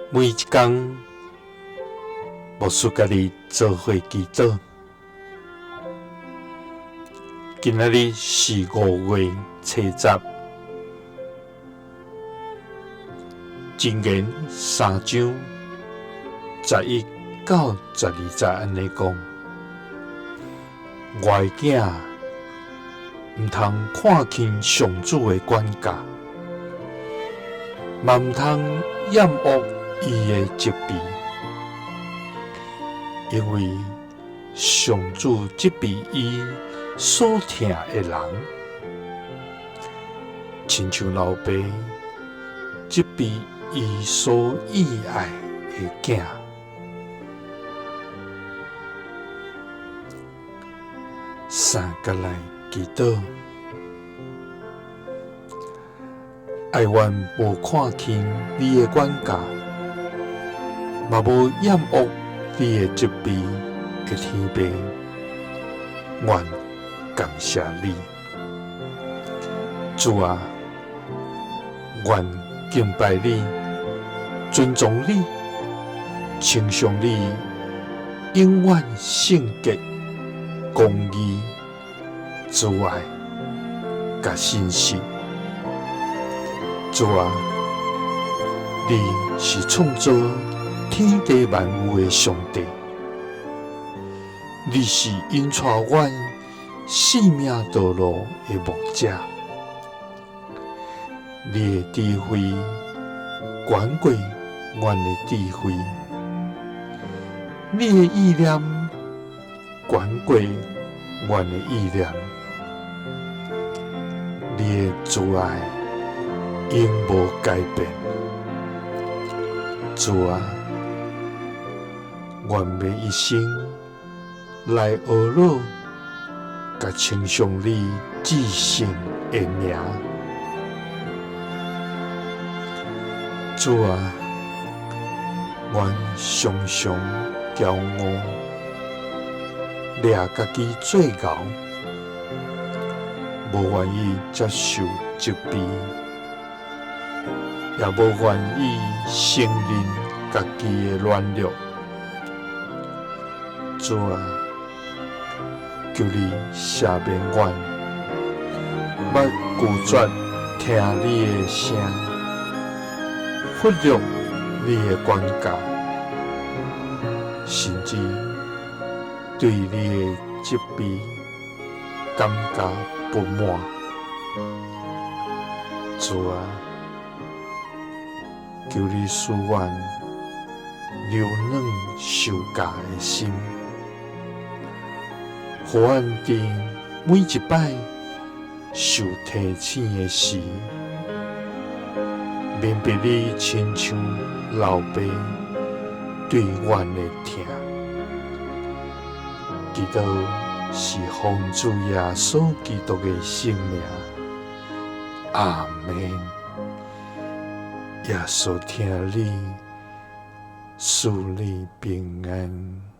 每一天，牧师家己做伙祈祷。今仔日是5月初10，箴言3章11到12节安尼讲：我的囝，毋通看轻上主的管教，嘛毋通厌恶伊的责备，因为上主责备伊所疼的人，亲像老爸责备伊所喜爱的囝。三甲来祈祷，爱愿无看轻你的管教，嘛无厌恶你的责备的天父，愿感谢你，主啊，愿敬拜你，尊重你，称颂你，永远圣洁、公义、慈爱、甲信实。主啊，你是创造天地万物的上帝，你是引带阮生命道路的牧者，你的智慧远过阮的智慧，你的意念远过阮的意念，你的慈爱永无改变。主啊，愿每一生来学老，甲称颂你至圣的名。主啊，愿常常骄傲，掠家己做牛，无愿意接受责备，也无愿意承认家己的软弱。主啊，求你赦免阮，捌拒绝听你的声，忽略你的管教，甚至对你的责备感觉不满。主啊，求你使阮柔软受教的心，互阮伫每一摆受提醒的时，免被你亲像老爸对阮的疼。祈祷是奉主耶稣基督的圣名，阿们。耶稣听你，赐你平安。